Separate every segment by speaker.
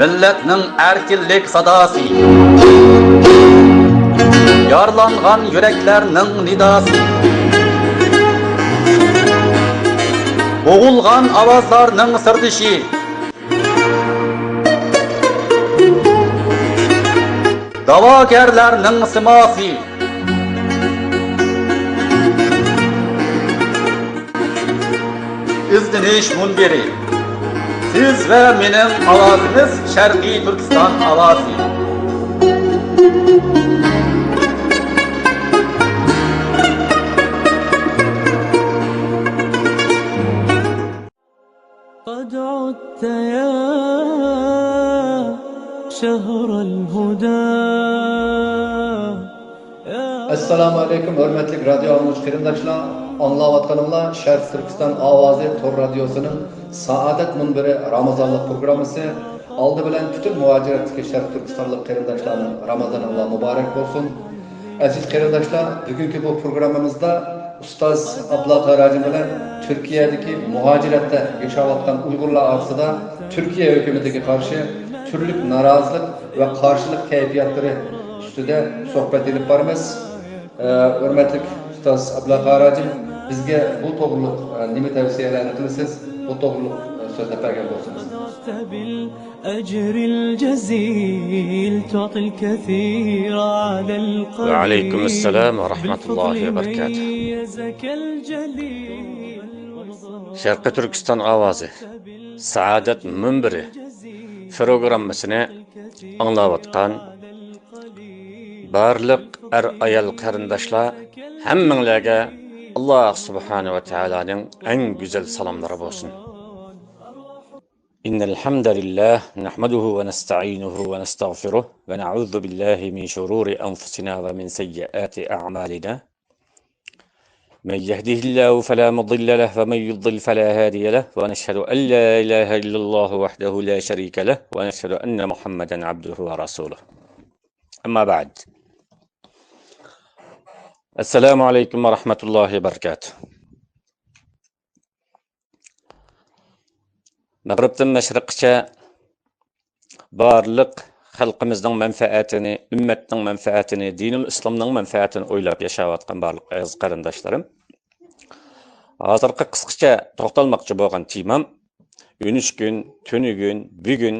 Speaker 1: Milletning erkinlik sadasi, yarlangan yüreklerning nidasi, boğulgan avazlarning sirdishi, davagerlerning simasi, izdinish munbiri. Siz ve benim avazımız Şerqi Türkistan avazı.
Speaker 2: قد عدت يا شهر الهدى.
Speaker 3: Assalamu alaikum hürmetli radyo anlıcı kırımdaşlar. Anlavatkanımla Şerq Türkistan Avazı Tor Radyosu'nun Saadet Munbiri Ramazanlık programısı aldı bilen bütün muhaciretdeki Şerq Türkistanlık kırımdaşlarının Ramazan'la mübarek olsun. Aziz kırımdaşlar, bugünkü bu programımızda Ustaz Abla Karacım bilen Türkiye'deki muhacirette yaşavatkan Uygurlar arasında Türkiye hükümetine karşı türlük narazılık ve karşılık keyfiyatları üstüde sohbet edip varımız. Hürmetli Ustaz Abla Karacım, bizge bu topluluk nimi tavsiyelerini kılısınız, bu topluluk sözde pergel olsunuz.
Speaker 4: Ve aleykümselam ve rahmetullahi ve berekatuhu. Şerqi Türkistan Avazı Saadet Munbiri programmasını anlavatkan barliq ayal qarindoshlar hammanglarga Alloh subhanahu va taolaning eng güzel salamlari bo'lsin. Innal hamdalillah nahmaduhu va nasta'inuhu va nastaghfiruh va na'udzu billahi min shururi anfusina va min sayyiati a'malina. من يهده الله فلا مضل له ومن يضلل فلا هادي له ونشهد أن لا إله إلا الله وحده لا شريك له ونشهد أن محمدا عبده ورسوله. أما بعد. Esselamu Aleyküm ve Rahmetullahi ve Berekatuhu. Mağribdan meşriqçe barliq xalqimizning menfaatini, ümmetning menfaatini, dinul İslamning menfaatini o'ylab yashayotgan barliq aziz qarindoshlarim. Hozirgi qisqacha to'xtalmoqchi bo'lgan temam gün, tünügün, bugün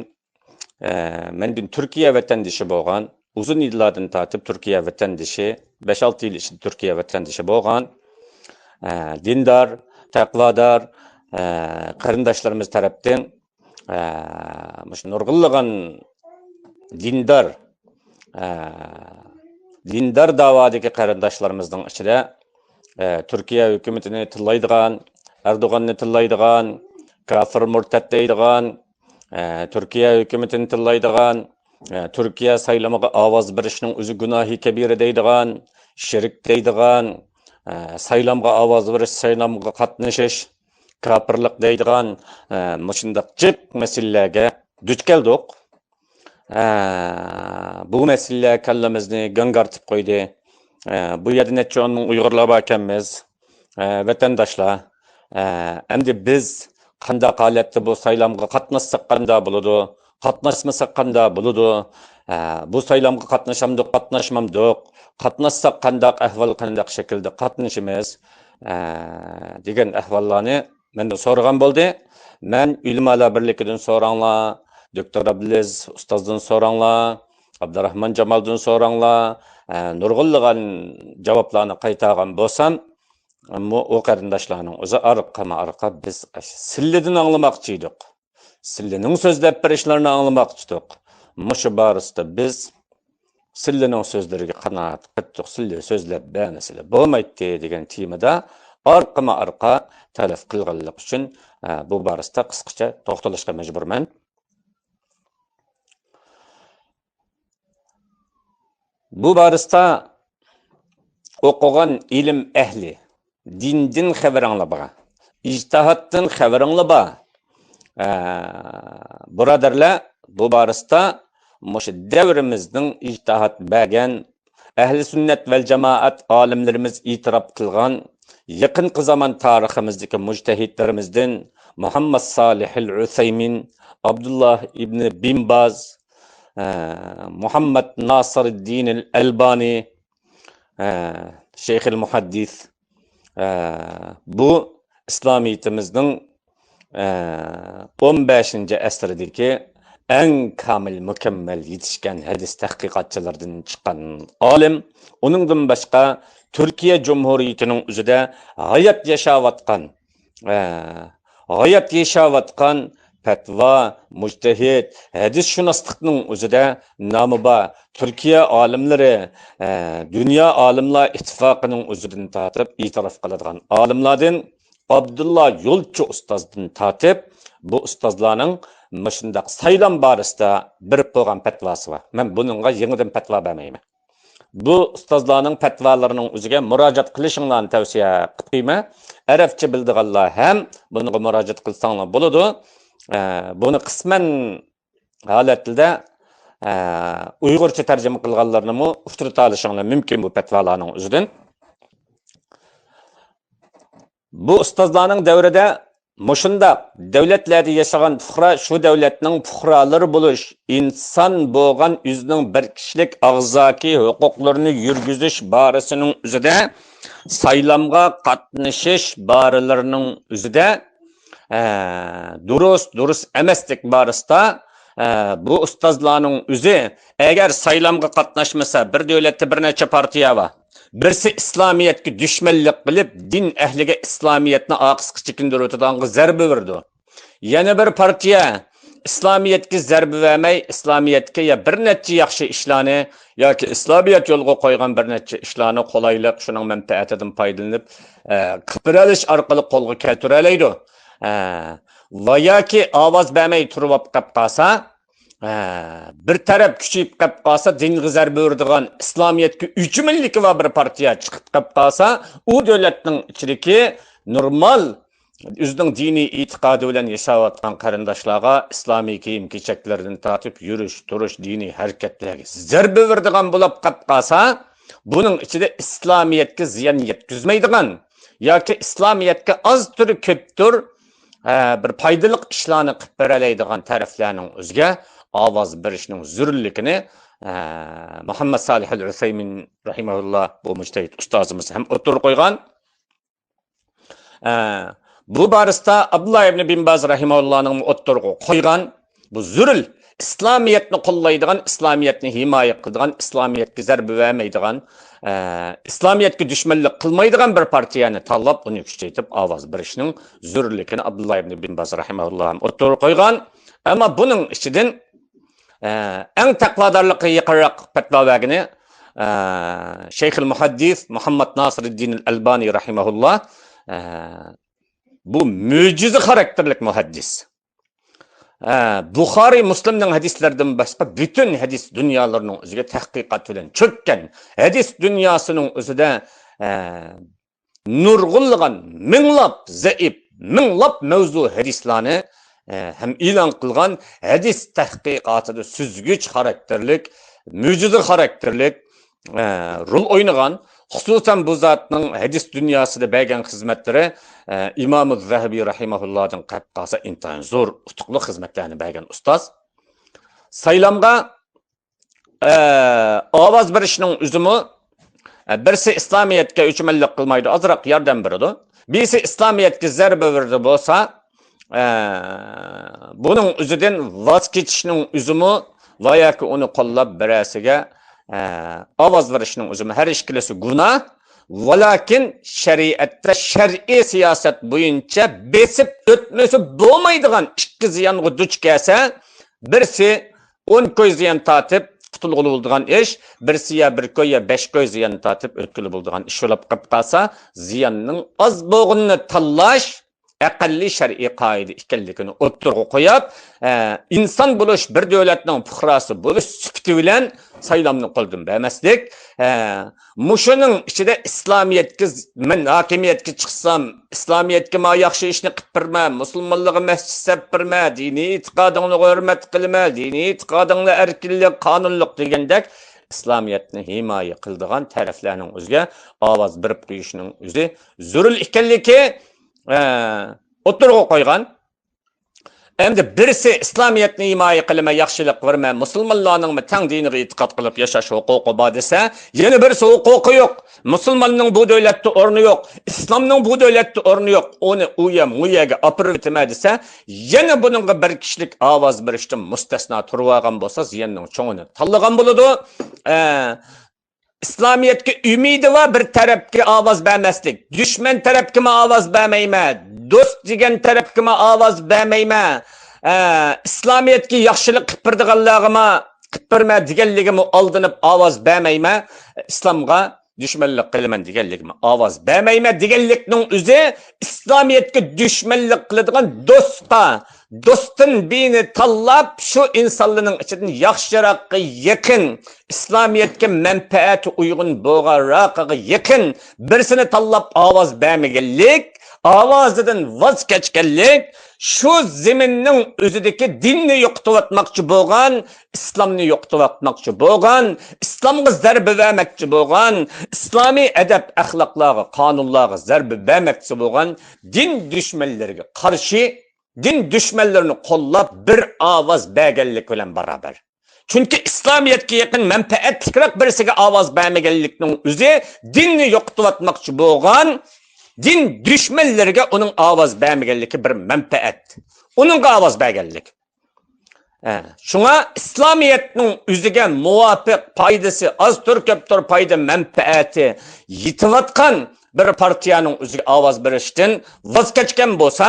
Speaker 4: men Türkiye vatandaşı bo'lgan, uzun yillardan tatip Türkiye vatandaşı, 5-6 yil ichida Türkiye vatandaşı bo'lgan, dindar, taqvodor qarindoshlarimiz tarafdan nurg'unlagan dindar davodagi qarindoshlarımızın ichida Türkiye hükümetini tillaydigan, Erdoğan'ı tillaydigan, kafir murtad deydigan, Türkiye hükümetini tillaydigan, Türkiye saylamaga ovoz berishning o'zi gunohi kabira deydigan, shirk deydigan, saylamga ovoz berish, saylamga qatnashish, kafirlik deydigan mushundaq jiq masalalarga duch keldik. Bu mesele kallamizni gangartib qo'ydi. Bu yerda necha o'n ming Uyg'urlar bor ekanmiz, vatandoshlar. Endi biz qanday holatda bu saylamga qatnashsak qanday bo'ladi, qatnashmasak qanday bo'ladi, bu saylamga qatnashamdik, qatnashmamdik, qatnashsak qanday ahvol, qanday shaklda qatnashimiz degan ahvollarni mendan so'ragan bo'ldi. Men Ulamolar birligidan so'ranglar, Doktor Abdulaziz ustozdan so'ranglar, Abdurahmon Jamoldan so'ranglar, nurg'unlagan javoblarni qaytargan bo'lsam, o qarindoshlarning o'zi arqa biz sillidan anglamoqchi edik. Sillining so'zlab berishlarini anglamoqchi edik. Mushu borasida biz sillining so'zlariga qanoat qildik, silli so'zlab bermasilar bo'lmaydi degan temada arqa talaf qilganlik uchun bu borasida qisqacha to'xtalishga majburman. Bu borasida o'qigan ilm ahli, dindin xabaranglar bor, ijtihoddan xabaranglar bor. Birodarlar, bu borasida mush davrimizning ijtihod bergan ahli sunnat vel jamoat olimlarimiz e'tirof qilgan yaqinqi zaman tariximizdagi mujtahidlarimizdan Muhammad Salih al-Usaymin, Abdullah ibn bin Baz, Muhammad Nasiruddin al-Albani, Şeyh el-Muhaddis, bu İslamiyetimizin 15. əsrdəki ən kamil, mükemmel yetişken hadis tahqiqatçılardan çıkan alim, onundan başqa Türkiye Cumhuriyeti'nin üzüde hayat yaşavatkan fatva, mujtahid, hadis şunaslıqның üzüde namı var. Türkiye alimleri, dünya alimler ittifaqının üzüden tatip, itiraf qiladigan alimlardan Abdullah Yolçu ustazdan tatip, bu ustazlarning müşündaq saylam barısında bir qo'ygan fatvası var. Men bununla yenidən fatva vermeyim. Bu ustazlarning fatvalarının o'ziga murojaat qilishinglarni tavsiya qilmayman. Arabcha bildiganlar ham bunga murojaat qilsanglar bo'ladi. Buni qisman holatida Uyg'urcha tarjima qilganlarni uchrata olishinglar mumkin bu fatvalarning o'zidan. Bu ustazlarning davrida mushundaq davlatlarda yashagan fuqaro shu davlatning fuqarolari bo'lish, inson bo'lgan o'zining bir kishilik og'zaki huquqlarini yurgizish borasining o'zida saylamga qatnashish boralarining o'zida durust emaslik borasida bu ustozlarning o'zi agar saylamga qatnashmasa bir davlatda bir necha partiya bor. Birisi İslamiyetki düşmanlık qilib, din ehliga İslamiyetni aqisqi chekindirib o'tadigan zarba berdi. Yana bir partiya İslamiyetki zarba vermay, İslamiyetga ya bir necha yaxshi ishlarni yoki İslamiyet yo'lga qo'ygan bir necha ishlarni qolaylik, shuning manfaatidan foydalanib, qipiralish orqali qo'lga keltira oladi. Va yoki ovoz bermay turib qolsa, bir taraf küçüyüp qolib qolsa, dinga zarba beradigan İslamiyetga 3 millik va bir partiya chiqib qolib qolsa, u davlatning ichidagi normal o'zining diniy e'tiqodi bilan yashayotgan qarindoshlarga islomiy kiyim-kechaklardan tortib yurish, turish, diniy harakatlarga zarba beradigan bo'lib qolib qolsa, buning ichida İslamiyetga ziyon yetkazmaydigan yoki İslamiyetga oztur ko'ptur bir foydali ishlarni qilib beralaydigan taraflarning o'ziga ovoz berishning zururligini Muhammad Salih al-Usaymin rahimahullah bu mujtahid ustozimiz ham o'tirib qo'ygan. Bu borasida Abdullah ibn bin Baz rahimahullahning o'tirib qo'ygan bu zurul İslamiyetni qo'llaydigan, İslamiyetni himoya qiladigan, İslamiyetga zarba bermaydigan, İslamiyetga dushmanlik qilmaydigan bir partiyani tanlab, uni kuchaytirib ovoz berishning zururligini Abdullah ibn bin Baz rahimahullah ham o'tirib qo'ygan. Ama buning ichidan eng taqvodorlikqa yaqinroq fatvo bergani Şeyh el-Muhaddis Muhammad Nasiruddin al-Albani rahimahullah bu mo'jiza xarakterlik muhaddis. Buxoriy Muslimning hadislaridan boshqa bütün hadis dunyolarning o'ziga tahqiqat bilan cho'kkan hadis dunyosining o'zida nurg'unlagan minglab zaif, minglab mavzu hadislarni hem ilan qilgan hadis tahqiqotida süzgüç xarakterlik, mo'jiza xarakterlik rol o'ynagan, xususan bu zatning hadis dunyosida bergan xizmatlari İmam Zahabi rahimahullahdan qolib qolsa intayin zo'r utuqli xizmatlarni bergan ustoz. Saylamga ovoz berishning o'zimi birisi İslamiyetga o'chmanlik qilmaydi, ozroq yordam beradi. Birisi İslamiyetga zarba berdi bo'lsa, bunun o'zidan voz kechishning o'zimi va yoki uni qo'llab birasiga ovoz berishning o'zimi har ikkilasi gunoh. Lakin shariatda shar'iy siyosat bo'yicha besib o'tmasi bo'lmaydigan ikki ziyonga duch kelsa, birisi 10 ko'y ziyon tortib qutulg'ili bo'ladigan ish, birisi ya 1 ko'y ya 5 ko'y ziyon tortib o'tkili bo'ladigan ish bo'lib qolsa, ziyonning oz bo'lganini tanlash aqalli shar'iy qoida ekanligini o'ttirib qo'yib, inson bo'lish bir davlatning fuqarosi bo'lish sifati bilan saylamni qo'ldan bermaslik, mushuning ichida İslamiyetga men hokimiyatga chiqsam, İslamiyetga ma yaxshi ishni qilib berma, musulmonlarga masjid sab berma, diniy e'tiqodingni hurmat qilma, diniy e'tiqodingni erkinlik, qonunlik degandek İslamiyetni himoya qiladigan taraflarning o'ziga ovoz berib qo'yishning o'zi zarur ekanligi o'tirg'a qo'ygan. Endi birisi İslamiyetni himoya qilma, yaxshilik qilma, musulmonlarning tang diniga e'tiqod qilib yashash huquqi bor desa, yana birisi huquqi yo'q. Musulmonning bu davlatda o'rni yo'q, islomning bu davlatda o'rni yo'q. Uni uyaga opirib etma desa, yana buningga bir kishilik ovoz berishdan mustasno turib olgan bo'lsa, ziyanning cho'ngini tanlagan bo'ladi. İslamiyetga umidi va bir tarafga ovoz bermaslik. Dushman tarafga ovoz bermayman. Do'st degan tarafga ovoz bermayman. İslamiyetga yaxshilik qilib berdiganlarga qilib berma deganligimni oldinib ovoz bermayman. Islomga dushmanlik qilaman deganligimni ovoz bermayman deganlikning o'zi İslamiyetga dushmanlik qiladigan do'stqa do'stin bini tanlab shu insonlarning ichidan yaxshiroqqa yaqin İslamiyetga manfaati uyg'un bo'lganroqqa yaqin birisini tanlab ovoz bermaganlik, ovozidan voz kechganlik, shu zaminning o'zidagi dinni yo'qotmoqchi bo'lgan, islomni yo'qotmoqchi bo'lgan, islomga zarba bermoqchi bo'lgan, islomiy adab axloqlarga, qonunlarga zarba bermoqchi bo'lgan din dushmanlariga qarshi din düşmanlarını qo'llab bir ovoz berganlik bilan barobar. Chunki İslamiyetga yaqin manfaatliroq birisiga ovoz bermaganlikning o'zi dinni yo'qotmoqchi bo'lgan din düşmanlariga uning ovoz bermaganligi bir manfaat. Uningga ovoz berganlik. Shunga İslamiyetning o'ziga muvofiq foydasi, oztur ko'ptur foyda manfaati yetayotgan bir partiyaning o'ziga ovoz berishdan voz kechgan bo'lsa,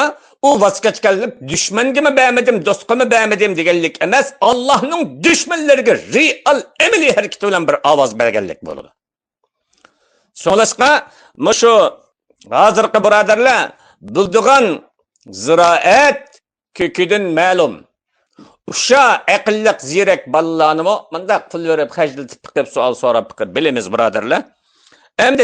Speaker 4: u voz kechganlik dushmanga bermadim, do'stga bermadim deganlik emas, Allohning dushmanlariga real amaliy harakat bilan bir ovoz berganlik bo'ladi. So'lashqa mushu hozirgi birodarlar bildigan ziroat ko'kidan ma'lum. O'sha aqlliq zirak bolalarni menda pul berib xajlatib qilib savol so'rab bilamiz birodarlar. Endi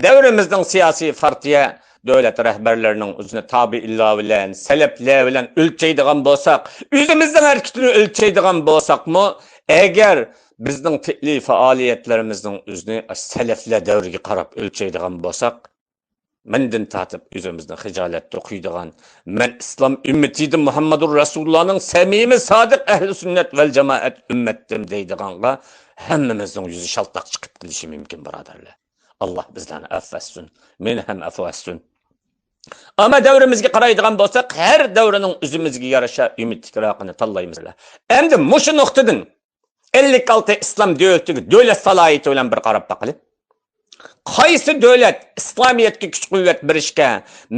Speaker 4: davrimizning siyosiy partiya davlat rahbarlarining o'zini tabi'illar bilan, salaflar bilan o'lchaydigan bo'lsak, o'zimizning harakatini o'lchaydigan bo'lsakmi, agar bizning fi'li faoliyatlarimizning o'zini salaflar davriga qarab o'lchaydigan bo'lsak, mendan tatib o'zimizni hijolatda qo'ydigan, men islom ummatidan Muhammadur Rasulullohning samimi sodiq ahli sunnat val jamoat ummatim deydiganga hammamizning yuzi shaltaq chiqib qilishi mumkin birodarlar. Allah bizlarni affetsin, meni ham affetsin. Ama davrimizga qaraydigan bo'lsak, har davrining o'zimizga yarasha umidliroqini tanlaymiz. Endi mushu nuqtadan 56 islom davlatiga davlat salohiyati bilan bir qarab baqilib, qaysi davlat İslamiyetga kuch-quvvat berishga,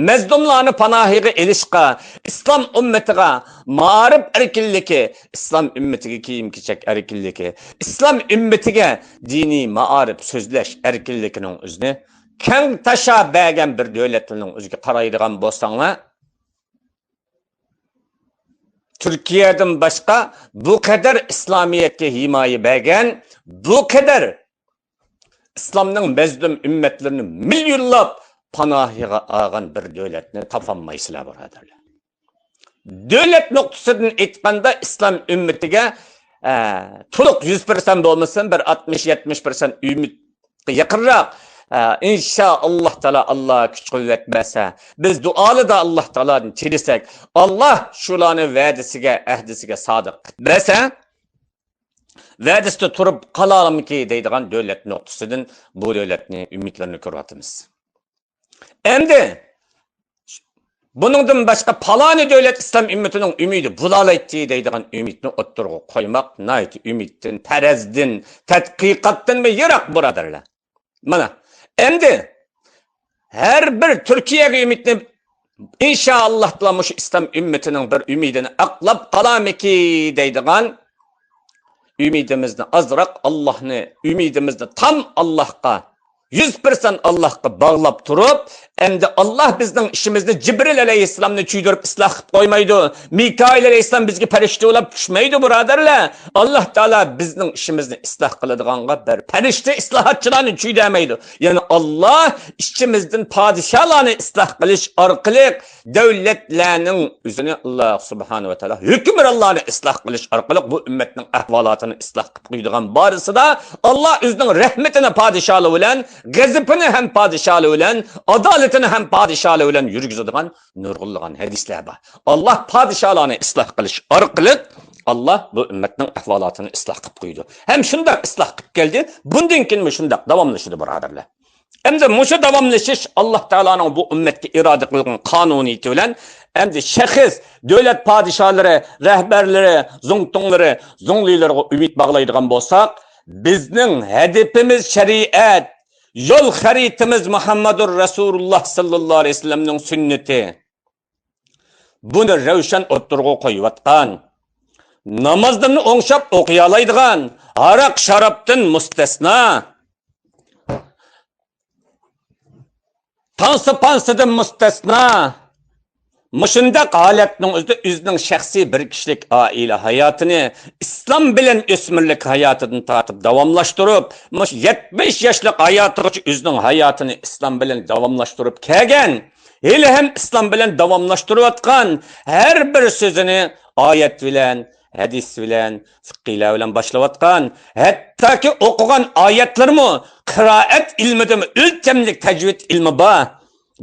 Speaker 4: mazlumlarni panohiga elishga, islom ummatiga ma'rif erkinligi, islom ummatiga kiyim-kechak erkinligi, islom ummatiga diniy ma'rif so'zlash erkinligining o'zini keng tasha bergan bir davlatning o'ziga qaraydigan bo'lsanglar, Turkiyadan boshqa bu kadar İslamiyetga himoya bergan, bu kadar İslamның mazlum ummatlarini millionlab panohiga olgan bir davlatni topolmaysizlar birodarlar. Davlat nuqtasidan aytganda islom ummatiga to'liq 100% bo'lmasin, bir 60-70% umidga yaqinroq inshaalloh taolo Allah kuch-quvvat bersa, biz duolarda Alloh taolodan tilasak, Alloh shularni va'dasiga, ahdisiga sodiq bersa, va'dasida turib qolamiki deydigan davlat nuqtasidan bu davlatni umidlarini ko'ryapmiz. Endi buningdan boshqa paloni davlat islom ummatining umidi bulaydi deydigan umidni o'ttirib qo'ymoq, nayt umiddan, tarazdin, tadqiqotdan yiroq birodarlar. Mana endi har bir Turkiyaga umidni inshaalloh taolo shu islom ummatining bir umidini aqlab qolamiki deydigan ümidimizni azraq Allah'ını, ümidimizni tam Allah'a 100% Allah'a bağlap durup, endi Allah bizning ishimizni Jibril alayhissalomni chuydirib isloh qilib qo'ymaydi. Mikail alayhissalom bizga farishta bo'lib tushmaydi, birodarlar. Alloh taolo bizning ishimizni isloh qiladiganga bir farishta islohotchilarni chuydamaydi. Ya'ni Alloh ishimizdan podshohlarni isloh qilish orqali davlatlarning o'zini Alloh subhanahu va taolo hukmronlarni isloh qilish orqali bu ummatning ahvolotini isloh qilib qo'yadigan borisida Alloh o'zining rahmatini podshohlar bilan, g'azabini ham podshohlar bilan, adolatini ham podshohlar bilan yurgizadigan nurg'unlagan hadislar bor. Alloh podshohlarni isloh qilish orqali Allah bu ümmetning ahvolotini isloh qilib qo'ydi. Ham shunday isloh qilib keldi. Bundan keyin shunday davomlashadi, birodarlar. Endi mushu davomlashish Alloh taoloning bu ummatga iroda qilgan qonuniyati bilan endi shaxs, davlat podshohlari, rahbarlari, zongtonglari, zonglilarga umid bog'laydigan bo'lsak, bizning hedefimiz shariat, yo'l xaritamiz Muhammadur Rasululloh sallallohu alayhi vasallamning sunnati. Buni ravshan o'ttirg'a qo'yayotgan, namozlarni o'ngshab o'qiy oladigan, aroq sharobdan mustasno, tansidan mustasno, mushundaq holatning o'zida o'zining shaxsiy bir kishilik oila hayotini islom bilan o'smirlik hayotidan tortib davomlashtirib, mush 70 yoshlik hayotigacha o'zining hayotini islom bilan davomlashtirib kelgan, hali ham islom bilan davomlashtirayotgan har bir so'zini oyat bilan, hadis bilan, fiqhlar bilan boshlayotgan, hattoki o'qigan oyatlarmi qiroat ilmidami o'lchamlik tajvid ilmi bor.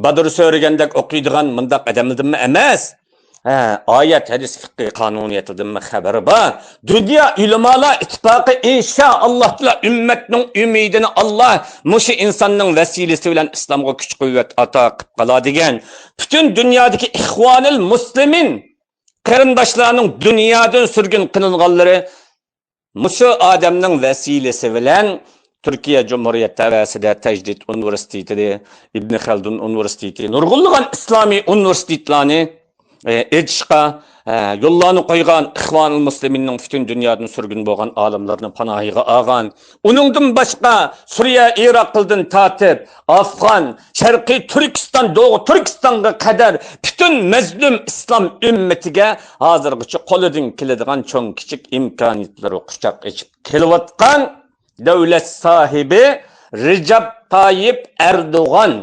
Speaker 4: Badr so'ragandek o'qiydigan mundaq adamdimi emas. Oyat, hadis, fiqh qonuniyatidan xabari bor. Dunyo ulamolar ittifoqi inshaalloh ummatning umidini Alloh mushu insonning vasilasi bilan islomga kuch-quvvat ato qilib qoladigan. Butun dunyodagi ixvanil muslimin qarindoshlarning dunyodan surgun qilinganlari mushu odamning vasilasi bilan Türkiye Cumhuriyeti tavasida Tajdid Universiteti, İbn Khaldun Universiteti, nurg'unlagan islomiy universitetlarni etishga yo'llarni qo'ygan ixvanul musliminning butun dunyodan surgun bo'lgan olimlarni panohiga olgan. Uningdan boshqa Suriya, Iroqdan tortib, Afg'on, Sharqiy Turkiston, Doğu Turkistonga qadar butun mazlum islom ummatiga hozirgacha qo'lidan keladigan cho'ng kichik imkoniyatlar quchoq ochib kelayotgan devlet sahibi Recep Tayyip Erdoğan.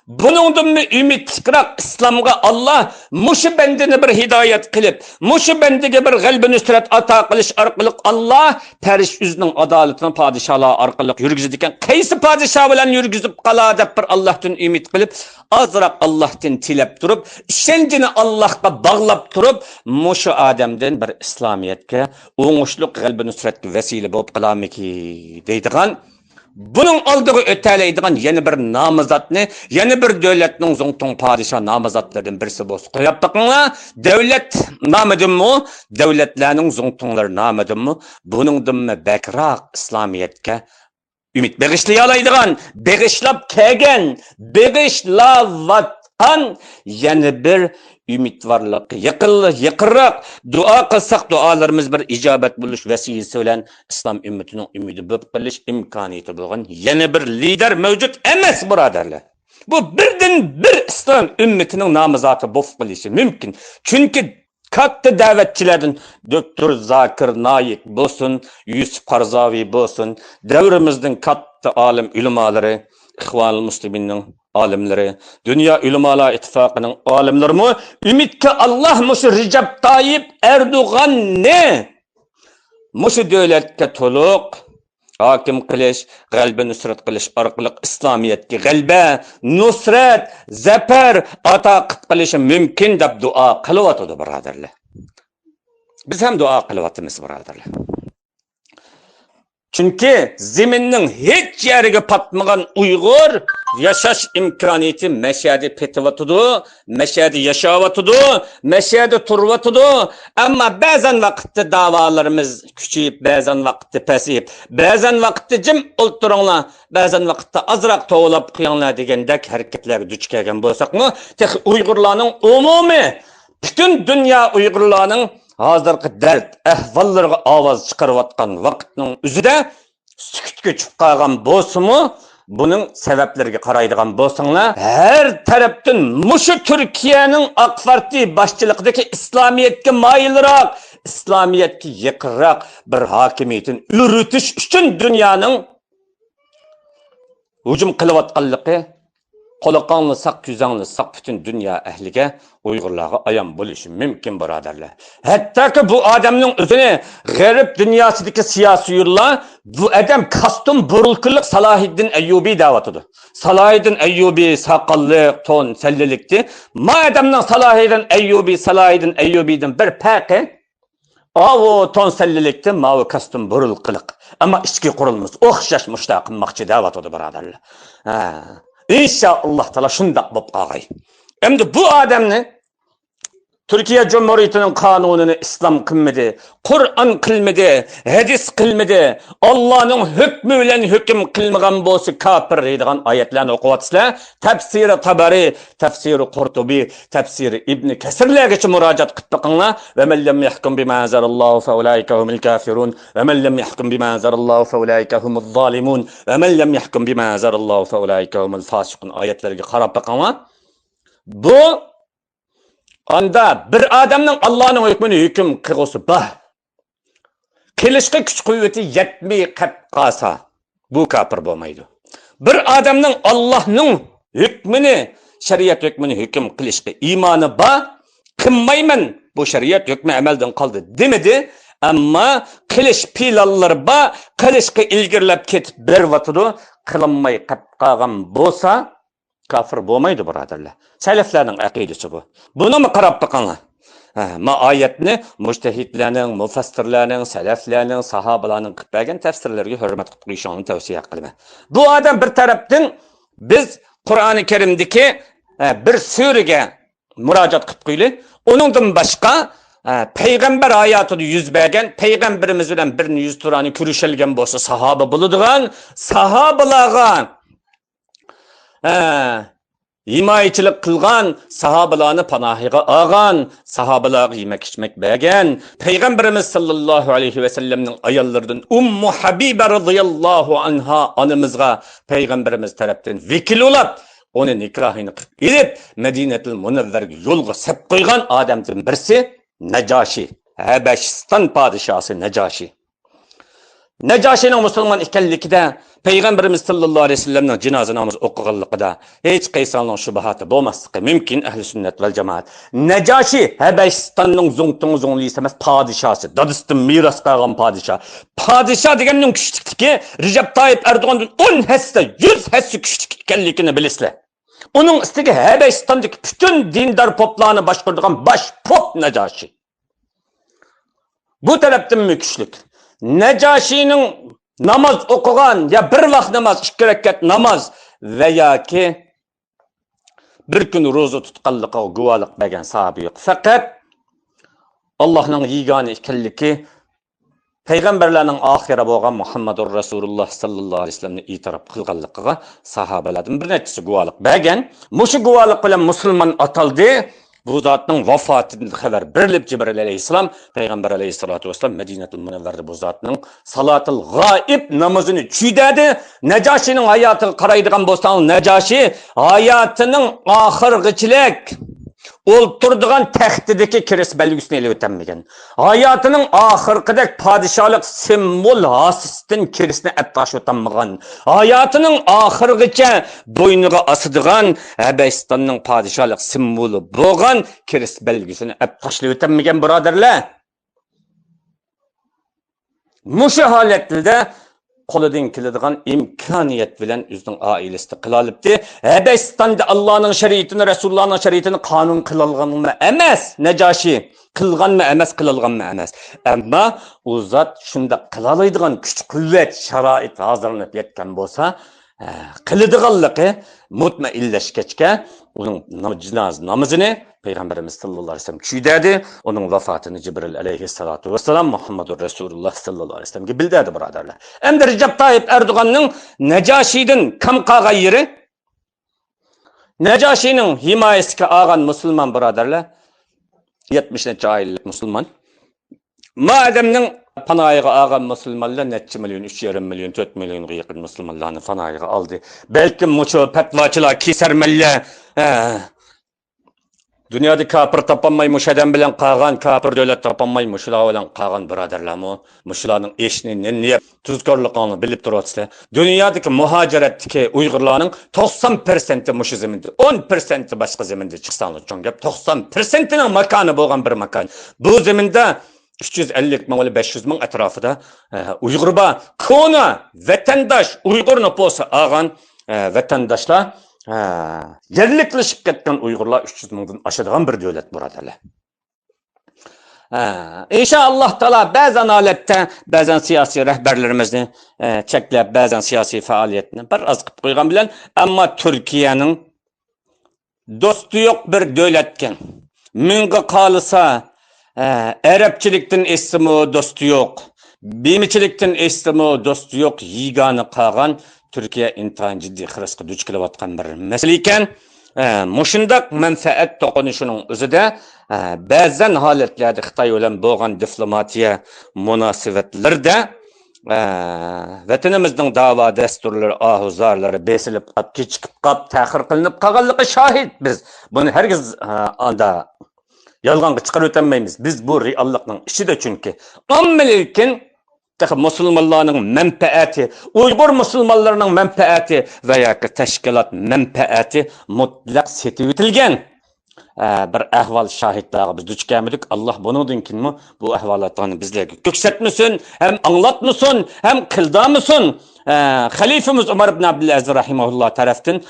Speaker 4: Bunundan mı ümitlikrak İslam'a Allah muşu bendini bir hidayet kılıp, muşu bendige bir galbi nüsret ata kılış arkalık Allah periş yüzünün adaletini padişahlığa arkalık yürgüzüdüken kaysi padişah bilen yürgüzüp kala dep bir Allah'tan ümit kılıp azrak Allah'tan tilep durup işencini Allah'a bağlap durup muşu ademden bir İslamiyetke oğuşluk galbi nüsretki vesile bulup kılamiki deydiğen bunun aldığı öteleydiğen yeni bir namazatını, yeni bir devletinin zongtong padişah namazatlarından birisi bolsa koyup bakınla, devlet namıdın mı, devletlerinin zongtongları namıdın mı, bunun mı bekrak İslamiyetke ümit begişlayalaydiğen, begişlap kegen, begişlavatan yeni bir ümit varlık, yıkırrak, dua kılsak dualarımız bir icabet buluş vesilesi olan İslam ümmetinin ümidi böp kılış imkaniyeti bulgan yeni bir lider mevcut emes buraderler. Bu birden bir İslam ümmetinin namazatı bof kılışı mümkün. Çünkü kattı davetçilerden Dr. Zakir Naik bolsun, Yusuf Qarzavi bolsun, devrimizden kattı alim ulemaları, İhvanul Muslimin'in alimleri, Dünya Ulemalar İttifakı'nın alimleri mi? Ümit ki Allah muşu Recep Tayyip Erdoğan ne? Muşu devletke toluk, hakim kılış, galbe nusret kılış, arkalık İslamiyetki galbe, nusret, zafer, ata kılışı mümkün de dua kılıvatıdı biraderler. Biz hem dua kılıvatımız biraderler. Çünkü zeminin hiç yerine patmagan Uygur yaşaş imkaniyeti meşhedi petivatıdı, meşhedi yaşavatıdı, meşhedi turvatıdı. Ama bazen vakitte davalarımız küçüyüp, bazen vakitte pesiyip, bazen vakitte cim olturunla, bazen vakitte azrak toğulap kıyanlar degendek hareketler düç kelgen bolsak mı? Tek Uygurlarının umumi, bütün dünya Uygurlarının hazırki dert, ahvallarga ovoz chiqarayotgan vaqtning o'zida sukutga tushib qolgan bo'lsa-mu, Buning sabablariga qaraydigan bo'lsanglar, har tarafdan mushu Turkiyaning Oq partiya boshchiligidagi islomiyatga moyilroq, islomiyatga yaqinroq bir hokimiyatni yuritish uchun dunyoning hujum qilayotganligi qo'liqongli saq ko'zangli saq butun dunyo ahliga Uyg'urlarga ayon bo'lishi mumkin birodarlar. Hattoki bu odamning o'zini g'arb dunyosidagi siyosiylar bu odam kostum burulqiliq Salohiddin Ayyubiy da'vatidi. Salohiddin Ayyubiy saqolli, to'n, sallilikdi. Ma odamning Salohiddin Ayyubiydan bir farqi o to'n sallilikdi, ma kostum burulqiliq. Ammo ichki qurilmas o'xshash mushtaq qilmoqchi da'vatidi birodarlar. İnşallah Teala şundak bop ağay. Hem de bu adamni Türkiye Cumhuriyeti'nin kanununu İslam kılmadı, Kur'an kılmadı, hadis kılmadı, Allah'ın hükmüyle hüküm kılmagan bolsa kafir deydigan ayetlerini okuyatsızlar. Tefsiri Tabari, tefsiri Kurtubi, tefsiri İbn Kesir'le geçi müracaat kıp bakınlar. Ve men lem yahkum bima anzalallahu fe ulaike humul kafirun ve men lem yahkum bima anzalallahu fe ulaike humul zalimun ve men lem yahkum bima anzalallahu fe ulaike humul fasikun ayetlerine karab bakınlar. Bu anda bir adamның Allah'ın hükmünü hüküm kılgısı var. Kılışkı güç kuvveti yetmeyi kalsa bu kafir olmaydı. Bir adamның Allah'ın hükmünü, şeriat hükmünü hüküm kılışkı imanı var. Kılmayman bu şeriat hükmü emelden kaldı demedi. Ama kılış pilalları var. Kılışkı ilgirilip ketip bir vatıdı. Kılınmayı kalgan bolsa kafir bo'lmaydi birodarlar. Salaflarning aqidasi bu. Buni mi qarab baqinglar? Ma oyatni mujtahidlarning, mufassirlarning, salaflarning, sahobalarning qilib bergan tafsirlariga hurmat qilib qo'yishni tavsiya qilaman. Bu odam bir tarafdan biz Qur'oni Karimdagi bir suraga murojaat qilib qo'ylik. Uningdan boshqa payg'ambar hayotida yuz bergan, payg'ambarimiz bilan bir yuz turani ko'rishilgan bo'lsa sahoba bo'ladigan, sahobalarga himayçilik qilgan, sahabalarni panohiga olgan, sahabalarga yemek içmek bergan, Peygamberimiz sallallohu alayhi ve sellemning ayollaridan Ummu Habiba radhiyallohu anha onamizga Peygamberimiz tarafdan vekil olib, uni nikohini qilib elib, Madinatul Munavvarga yo'lga sep qo'ygan odamdan birisi Najashi, Habashiston podshosi Najashi. Najashining musulmon ekanligida Peygamberimiz sallallohu alayhi vasallamning janoza namozi o'qiganligida hech qaysining shubhati bo'lmasligi mumkin ahli sunnat val jamoat. Najashi Habashistonning zongtonglisi emas, podshosi, Dadiston miros qolgan podsho. Podsho deganning kuchlikligi Recep Tayyip Erdo'g'andan 10 hassa, 100 hassa kuchli ekanligini bilasizlar. Uning ustiga Habashistondagi butun dindor poplarni boshqaradigan bosh pop Najashi. Bu tarafdan kuchli. Najashining namoz o'qigan ya bir vaqt namoz, 2 rakat namoz veya ki bir kun ro'za tutganligiga guvohlik bergan sahoba yo'q. Faqat Allohning yegona ekanligi payg'ambarlarning oxiri bo'lgan Muhammadur Rasululloh sallallohu alayhi vasallamni e'tirof qilganligiga sahobalardan bir nechasi guvohlik bergan. Mushu guvohlik bilan musulmon ataldi. Bu zatning vafotidan xabar berilib Jibril alayhissalom payg'ambar alayhissalatu vasallam Madinatul Munavvarda bu zatning salatul g'oib namozini tushirdi. Najashining hayotiga qaraydigan bo'lsangiz, Najashi hayotining oxirgichilik o'ltirdigan taxtidagi kiris belgisini elib o'tmagan. Hayotining oxirgidek podshohlik simbol hasistin kirisni attash o'tmagan. Hayotining oxirgicha bo'yniga asadigan Habashistonning podshohlik simboli bo'lgan kiris belgisini attashli o'tmagan birodarlar. Mushu holatda qo'lidan keladigan imkoniyat bilan o'zining oilasida qilalibdi. Habashistonda Allohning shariatini, Rasulullohning shariatini qonun qilinganmi emas, Najashi qilganmi emas, qilinganmi emas. Ammo u zot shunda qilalaydigan kuch-quvvat, sharoit hozirlanib yetgan bo'lsa, qiladiganligi mutmainlashgachga uning janoza namozini Peygamberimiz sallallohu alayhi vasallam tushirdi. Uning vafotini Jibril alayhissalatu vasallam Muhammadur Rasululloh sallallohu alayhi vasallamga bildirdi birodarlar. Endi Recep Tayyip Erdo'g'anning Najashidan kam qolgan yeri, Najashining himoyasiga olgan musulmon birodarlar 70 necha oylik musulmon. Madamning Panayiga ağam Müslümanlar neçe milyon, 3,5 milyon, 4 milyonga yakın Müslümanlarını panayiga aldı. Belki muço petvaçılar, kesermeller, dünyada kafir tapanmay muşadan bilen qagan kafir devlet tapanmay muşular bilen qagan birodarlarmı, muşularning eşini ne tuzkorliqini bilip turasizlar. Dünyadaki muhaciratdagi Uyg'urlarning 90% muşu zeminde, 10% başqa zeminde chiqsanlar chon gap 90%ning makoni bo'lgan bir makon. Bu zeminde 350 ming 500 ming atrofida Uyg'ur bor, kona vatandosh Uyg'ur nüfusi olgan vatandoshlar yerliklashib ketgan Uyg'urlar 300 mingdan oshadigan bir davlat birodarlar. İnşallah Taala ba'zan holatda ba'zan siyosiy rahbarlarimizni cheklab, ba'zan siyosiy faoliyatni bir oz qilib qo'ygan bilan, ammo Turkiyaning do'sti yo'q bir davlatgan. Mingga qolsa Arabchilikdan esdimi do'sti yo'q, bemichilikdan esdimi do'sti yo'q, yigani qolgan Türkiye intayin ciddi xirasqa duch kelayotgan bir masala ekan. Mushundaq manfaat to'qinishning o'zida ba'zan holatlarda Xitoy bilan bo'lgan diplomatiya munosabatlarda vatanimizning da'vo dasturlari, ahuzorlari besilib qolib, kechikib qolib, ta'xir qilinib qolganligi shohid biz. Buni hargiz anda yolg'onga chiqarib o'tmaymiz. Biz bu reallikning ichida chunki ommalikning Müslümanların menfaati, Uygur Müslümanlarının menfaati veya teşkilat menfaati mutlak setivitilgen bir ahval şahitliği biz duch kelmedik. Allah bunundan kimi bu ahvalatlarını bizlerge köksetmesin, hem anlatmasın, hem kıldamasın. Halifemiz Ömer ibn Abdülaziz rahimahullah taraftan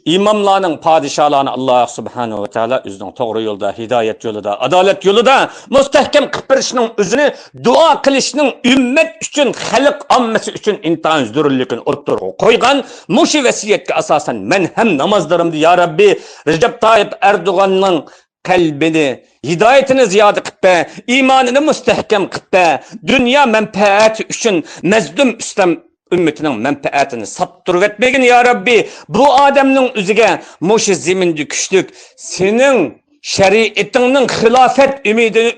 Speaker 4: imamlarının, padişahlarını Allah subhanahu ve teala özünün doğru yolda, hidayet yolunda, adalet yolunda müstehkem kıpırışının özünü dua kılışının ümmet için, halk ammesi için intihan zürürlükünü ortaya koygan. Muşi vesiyetke asasen men hem namazlarımdı ya Rabbi Recep Tayyip Erdoğan'ın kalbini, hidayetini ziyade kıppe, imanını müstehkem kıppe, dünya menfaati için mezdum İslam ümmetinin menfaatini saptırıp etmegin ya Rabbi. Bu adamның üzüge muşi zemindi küçlük senin şeriatının hilafet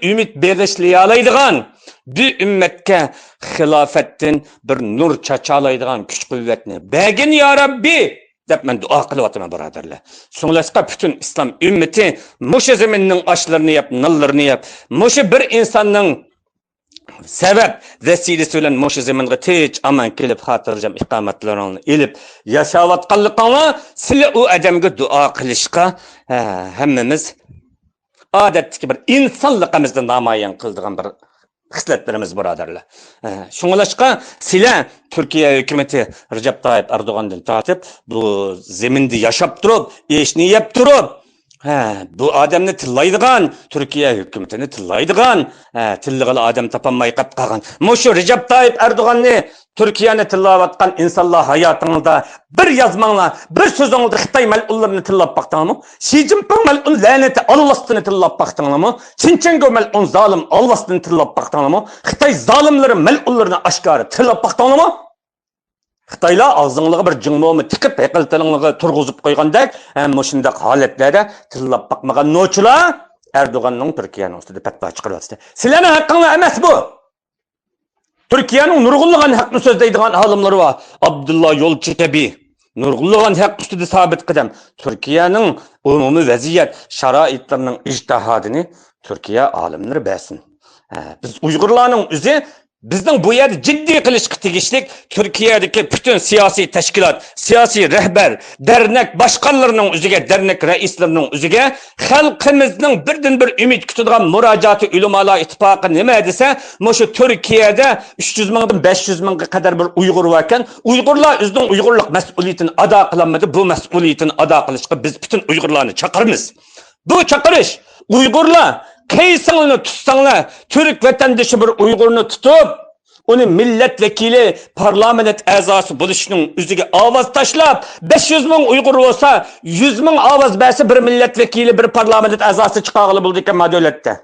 Speaker 4: ümit berişliyalaydıgan bu ümmetke hilafetten bir nur çaçalaydıgan güç kuvvetini begin ya Rabbi dep men dua kılıvatıma birodarlar. So'nglasqa bütün İslam ümmeti muşi zeminning aşlarını yap, nallarını yap. Muşi bir insanның sebep vesilesi bilen muşu zeminga tinch aman kelib xotirjam iqomatlarini elib yashayotganligini sizlar u odamga duo qilishga hammamiz odatdagi bir insonligimizni namoyon qiladigan bir xislatlarimiz birodarlar. Shunglashqa sizlar Türkiye hükümeti Recep Tayyip Erdoğan'dan tortib bu zeminde yashab turib, ishni yeb turib bu adamni tillaydigan, Türkiye hükümetini tillaydigan, tillig'ili adam tapanmay qolib qolgan. Mushu Recep Tayyip Erdoğan'ni Türkiye'ni tillayotgan insonlar hayotingizda bir yozmanglar, bir so'zingizda Xitoy mal'unlarini tillab baqdinglarmi? Xi Jinping mal'un la'nati Allohni tillab baqdinglarmi? Xinjiang mal'un zolim Allohni tillab baqdinglarmi? Xitoy zolimlari mal'unlarini oshkora tillab baqdinglarmi? Xitoylar ağzınlığı bir cingmo'mi tikib, heqiltilingni turg'izib qo'ygandek, ham shunday holatlarda tillab baqmagan no'chilar Erdo'g'anning Turkiyaning ustida fatvo chiqaryapti. Sizlarning haqqingiz emas bu. Turkiyaning nurg'unlagan haqni so'zlaydigan olimlari bor. Abdullah Yo'lchi kabi nurg'unlagan haq ustida sabit qadam. Turkiyaning umumiy vaziyat sharoitlarining ijtihadini Turkiya olimlari bersin. Biz Uyg'urlarning o'zi bizning bu yerda jiddiy qilishga tegishlik Turkiyadagi bütün siyosiy tashkilot, siyosiy rahbar, dernek boshqonlarining o'ziga, dernek raislarining o'ziga xalqimizning birdan bir umid kutadigan murojaati ulamolar ittifoqi nima desa, shu Turkiyada 300 mingdan 500 mingga qadar bir Uyg'ur bor ekan, Uyg'urlar o'zining Uyg'urlik mas'uliyatini ado qilolmadi. Bu mas'uliyatini ado qilishga biz bütün Uyg'urlarni chaqiramiz. Bu chaqirish Uyg'urlar Keysingni tutsanglar, Türk vatandaşı bir Uyg'urni tutib, uni milletvekili, parlament a'zosi bo'lishning o'ziga ovoz tashlab, 500 ming Uyg'ur bo'lsa, 100 ming ovoz bersa bir milletvekili, bir parlament a'zosi chiqarg'ili bo'ldi ekan davlatda.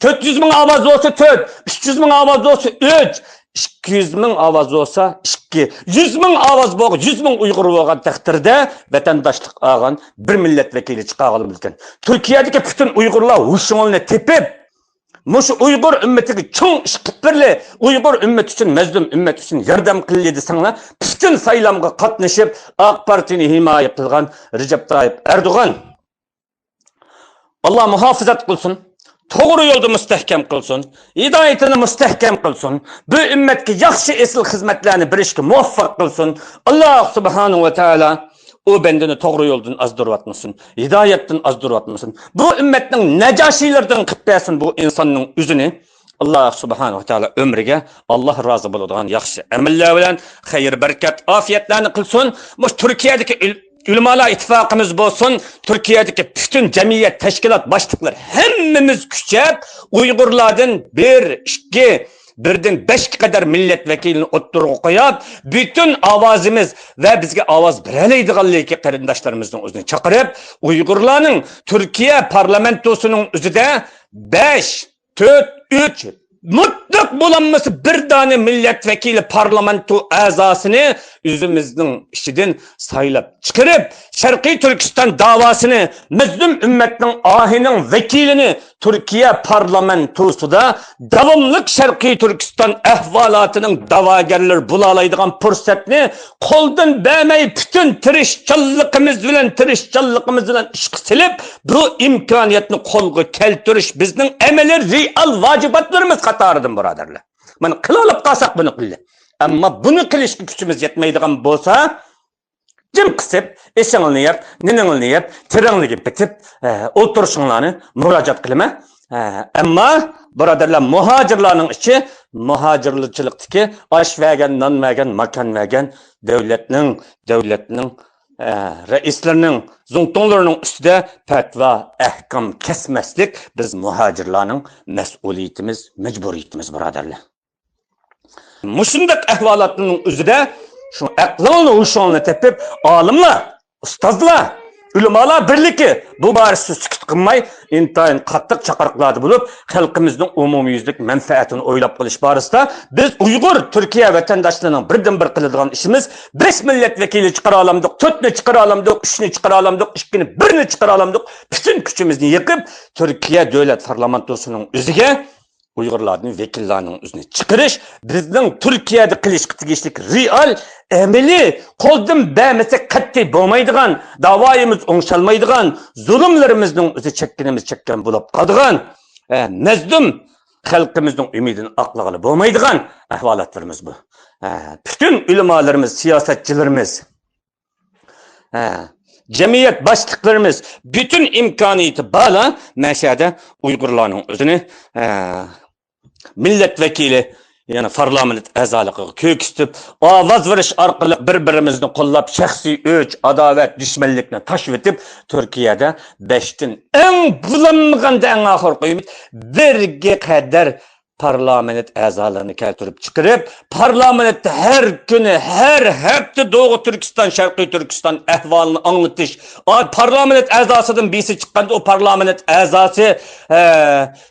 Speaker 4: 400 ming ovoz bo'lsa 4, 300 ming ovoz bo'lsa 3, 200 ming ovoz bo'lsa 2, 100 ming ovoz bo'lgan, 100 ming Uyg'ur bo'lgan taqdirda vatandoshlik olgan bir milletvekili chiqarg'ili bo'lgan. Turkiyadagi bütün Uyg'urlar hushini tepib Mush Uyg'ur ummatiga cho'ng ish qilib berli, Uyg'ur ummati uchun, mazlum ummati uchun yordam qildi desanglar, butun saylamga qatnashib, AK partiyani himoya qilgan Recep Tayyip Erdo'g'an Allah muhofizat qilsin, to'g'ri yo'lda mustahkam qilsin, hidoyatini mustahkam qilsin, bu ummatga yaxshi esil xizmatlarni berishga muvaffaq qilsin. Alloh subhanahu va taolo o bendini to'g'ri yo'ldan azdirvatmasın, hidoyatdan azdirvatmasın. Bu ummatning najosiylardan qilib bersin bu insonning o'zini. Allah subhanahu va taolo ömriga Allah rozi bo'ladigan yaxshi amallar bilan xayr, barakat, ofiyatlarni qilsin. Bu Turkiyadagi Ülemalar ittifaqımız bo'lsin, Türkiye'deki bütün cemiyet, teşkilat başlıkları hemmimiz küçük Uygurlardan birden 5 kadar milletvekilini oturup koyup, bütün avazımız ve bizge avaz bereleydiğinliki qarindaşlarımızın özüne çakırıp, Uygurların Türkiye parlamentosunun özüde 5, 4, 3 mutlak bulanması bir tane milletvekili parlamento azasını yüzümüzün işidin sayılıp çıkarıp Şarkı Türkistan davasını mazlum ümmetin ahinin vekilini Türkiye parlamentosuda davamlık Şarkı Türkistan ehvalatının davagerler bulalaydıgan fırsatını koldan vermeyi bütün tirişçallıkımız bilen işki silip bu imkaniyetini kolgu keltiriş bizden emeler real vacibatlarımız katarıdır buradarlar. Bana kılalıp kalsak bunu kıldı. Ama bunu kılışkı gücümüz yetmeydiğin bolsa jim qısıp, eşeğini yap, nenini yap, tiranını bitip, oturuşunlarını müracaat kılma. Ama buradarlar muhacirlarının içi, muhacirlikçilikteki aş vergen, nan vergen, makan vergen, devletinin reislerinin, zuntonlarının üstüde fetva, ehkam kesmeslik biz muhacirlarının mesuliyetimiz, mecburiyetimiz buradarlar. Muşundak ehvalatının üzerinde şu aklını uşağını tepip alimler, ustazlar, ülemalar birliki bu barisi sükut kılmay intayın qattiq chaqiriqlarni bulup xalqimizning umumiyüzlük menfaatini o'ylab qilish barasida biz Uyg'ur Türkiye vatandaşlarının birden bir qiladigan ishimiz 5 milletvekili chiqara olamdik, 4 ni chiqara olamdik, 3 ni chiqara olamdik, 2 ni 1 ni chiqara olamdik. Bütün kuchimizni yig'ib Türkiye davlat parlamentosuning o'ziga Uyg'urlarning vekillarining o'zini chiqarish bizning Turkiyada qilishga tegishli real ameli qo'ldan bermasa qat'iy bo'lmaydigan, davoyimiz o'ngshalmaydigan, zulmlarimizning o'zi chekkan bo'lib qolgan, mazlum xalqimizning umidini aqlag'ili bo'lmaydigan ahvolatlarimiz bu. Bütün ulamolarimiz, siyosatchilarimiz, cemiyet başlıklarımız bütün imkaniyeti bağla meşede Uygurlarning o'zini milletvekili yani parlament a'zoligiga ko'ksitib ovoz berish orqali bir-birimizni qo'llab shaxsiy o'ch, adovat, dushmanlikni tashib etib Turkiyada 5dan eng bulanmaganda eng oxirgi umid birga qadar parlament a'zolarini keltirib chiqarib, parlamentda har kuni, har hafta Doğu Türkistan, Şarkı Türkistan ahvolini anglatish. Parlament a'zosidan birisi chiqqanda o parlament a'zosi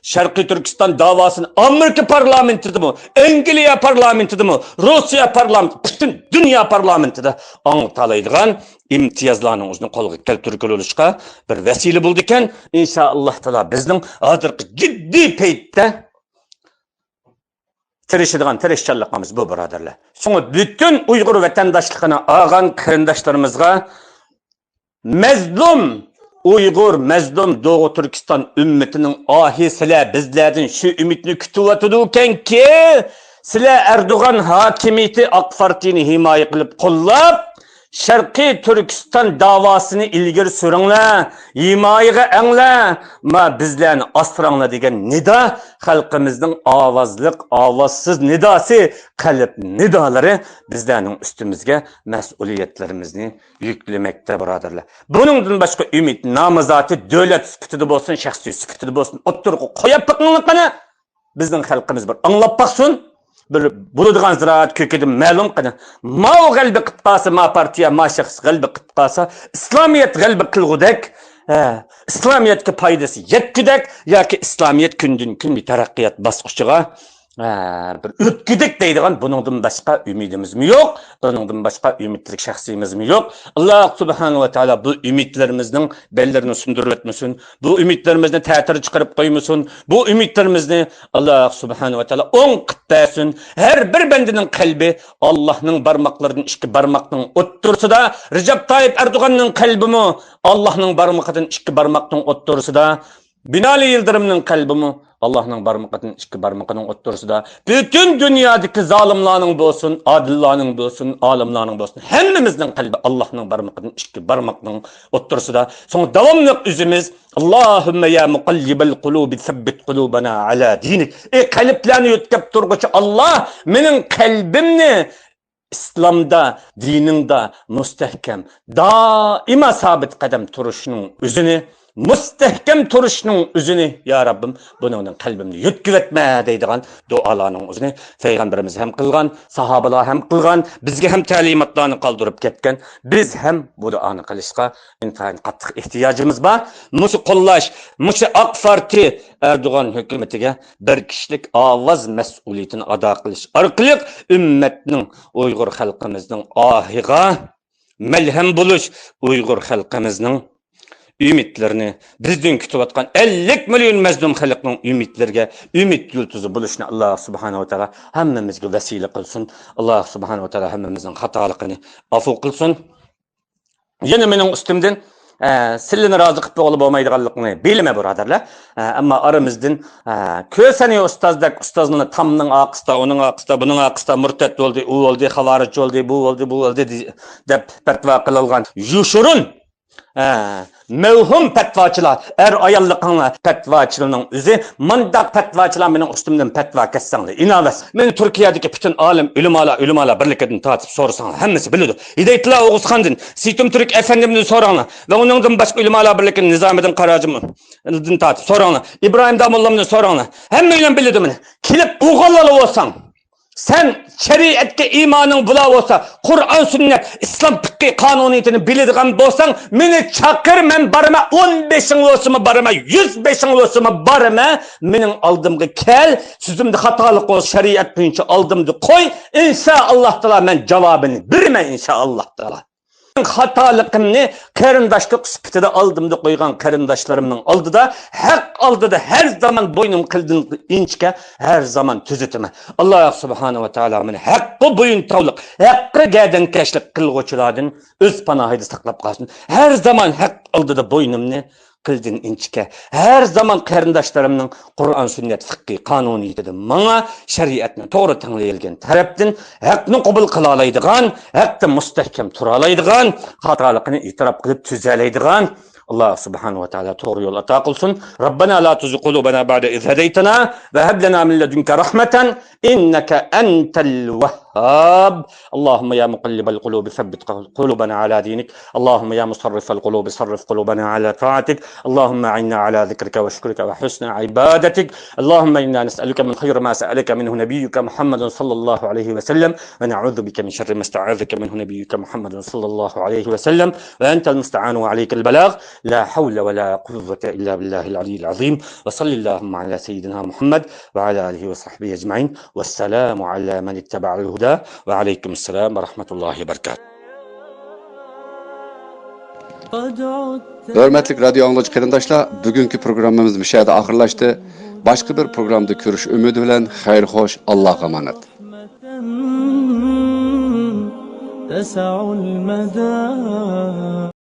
Speaker 4: Şarkı Türkistan davosini Amerika parlamentidami, Angliya parlamentidami, Rossiya parlamenti, butun dunyo parlamentida anglatiladigan imtiyozlarning o'zini qo'lga keltirib olishga bir vasila bo'ldi ekan. Inshaalloh taolo bizning hozirgi jiddiy paytda tirishçanligimiz bu birodarlar. Sonra bütün Uyg'ur vatandaşlığına ağan qarindaşlarımızga mazlum Uyg'ur, mazlum Doğu Türkistan ümmetinin ahi sizlar bizlerden şu ümitni kütüvatıdı ekanki, sizlar Erdoğan hakimiyeti AK Parti'ni himoya qilib qo'llab Şarkı Türkistan davasını ilgiri sürünler, himayıga engler, ma bizlerini astıranglar degen nida, halkımızın avazlık, avazsız nidası, kalp nidaları bizlerinin üstümüzge mesuliyetlerimizni yüklemekte birodarlar. Bunun başka ümit, namazatı, devlet süpütüdü bolsun, şahsi süpütüdü bolsun, oturup koyup bakınlıkını bizden halkımız bir anlap baksın. Bir buladigan ziraat kökedi ma'lum qildi. Ma o g'alba qilib qolsa, ma partiya, ma shaxs g'alba qilib qolsa, islomiyat g'alba qilgudek, islomiyatga foydasi yetgudak yoki islomiyat kundan kun taraqqiyot bosqichiga bir o'tkidik deydigan buningdan boshqa umidimizmi yo'q, buningdan boshqa umidlik shaxsiyimizmi yo'q. Alloh subhanahu va taolo bu umidlarimizning bellarini sundirib etmasin, bu umidlarimizni ta'tir chiqarib qo'ymasin, bu umidlarimizni Alloh subhanahu va taolo o'ng qilib bersin. Har bir bandaning qalbi Allohning barmoqlaridan ikki barmoqning o'ttirsida, Recep Tayyip Erdo'g'anning qalbimi Allohning barmoqidan ikki barmoqning o'ttirsida, Binali Yıldırım'ın kalbimi Allah'ın barmağının iki barmağının o'ttirsida bütün dünyadaki zalimlarning bo'lsin, adillarning bo'lsin, alimlarning bo'lsin, hammamizning qalbi Allah'ın barmağının iki barmağının o'ttirsida. So'ng davomli o'zimiz Allohumma ya muqallibal qulubi thabbit qulubana ala dinik. Qalblarni yo'tkab turg'uchi Allah, mening qalbimni İslamda, diningda mustahkam, doimo sabit qadam turishning o'zini mustahkam turishning o'zini ya Rabbim buningdan qalbimni yutkivetme deydigan duolarning o'zini payg'ambarimiz ham qilgan, sahobalar ham qilgan, bizga ham ta'limotlarni qoldirib ketgan. Biz ham bu duoni qilishga intayin qattiq ehtiyojimiz bor. Mushu qo'llash, mushu oq parti Erdo'g'an hukumatiga bir kishilik ovoz mas'uliyatini ado qilish orqali ummatning, Uyg'ur xalqimizning ohiga malham bo'lish, Uyg'ur xalqimizning ümitlerini bizden kütüvatkan 50 milyon mazlum xalqning ümitleriga ümit yultuzu buluşunu Allah subhanahu wa ta'ala hammamizga vesile kılsın. Allah subhanahu wa ta'ala hammamizin hatalıqını afu kılsın. Yine mening üstümden sizlarni razı qilib bo'lib bo'lmaydiganligini bilme birodarlar. Ammo aramizdan ko'sani ustozning tamning aqista, uning aqista, buning aqista murtad bo'ldi, u bo'ldi, xavarij bo'ldi, bu bo'ldi deb fatvo qilgan yushurun mevhum petvaçılar, ayallıqanlar petvaçılığının özü, mandaq petvaçılar mening üstümden petva kessanlar. İnavas, meni Türkiye'deki bütün alim, ülümalar birlikten tatip sorsanlar, hemmesi biladi. Hidayetullah Oğuzxan'dan, Situm Türk Efendimizden soranlar ve onundan başka ülümalar birlikten Nizamiddin Qaracım'dan tatip soranlar, İbrahim Damolla'mdan soranlar. Hemmeyle biladi meni. Kilip uğallalı olsan, sen şeriatga imanın bula olsa, Kur'an, sünnet, İslam fıkhi kanuniyetini biladigan bolsan, meni chaqir, men barma 15 olsimi barma, 105 olsimi barma, mening oldimga kel, sizimde xatolik bo'lsa shariat bo'yicha oldimda qo'y, inshaalloh taala men javobini berman inshaalloh taala. Hatalıqımni qarindoshlik sifatida oldimda qo'ygan qarindoshlarımning oldida, haq oldida her zaman bo'ynim qildim inchga, her zaman tuzitimi. Alloh subhanahu va taolo meni haqqi bo'yin tovliq, haqqi gadankashlik qilg'uvchilardan o'z panohida saqlab qolsin. Her zaman haq oldida bo'ynimni qildin inchga. Her zaman qarindoshlarımning Qur'on, sünnet, fiqhi qonuniyatida menga shariatni to'g'ri tinglaydigan tarafdan haqni qabul qila oladigan, haqda mustahkam tura oladigan, xatoligini e'tirof qilib tuzalaydigan Allah subhanahu wa ta'ala to'g'ri yo'l ato qilsin. Rabbana la tuzigh qulubana ba'da idh hadaytana va hab lana min ladunka rahmatan innaka antal wahhab. Allahumma ya muqallibal qulubi thabbit qulubana ala dinik. Allahumma ya musarrifal qulubi sarrif qulubana ala ta'atik. Allahumma a'inna ala dhikrika wa shukrika wa husni ibadatik. Allahumma inna nas'aluka min khayri ma sa'alaka minhu nabiyyuka Muhammadun sallallahu alayhi wa sallam wa na'udhu bika min sharri ma sta'adhaka minhu nabiyyuka Muhammadun sallallahu alayhi wa sallam wa anta al-musta'an wa alayka al-balagh. لا حول ولا قوة إلا بالله العلي العظيم وصلى اللهم على سيدنا محمد وعلى آله وصحبه أجمعين والسلام على من اتبع الهدى وعليكم السلام ورحمة الله وبركاته.
Speaker 3: Hörmətli radio anlıcı qarindaşlar, bugünkü programımız bu yerdə axırlaşdı. Başqa bir programda görüş ümidi bilan xeyir xoş, Allah'a emanet.
Speaker 2: تسع المدى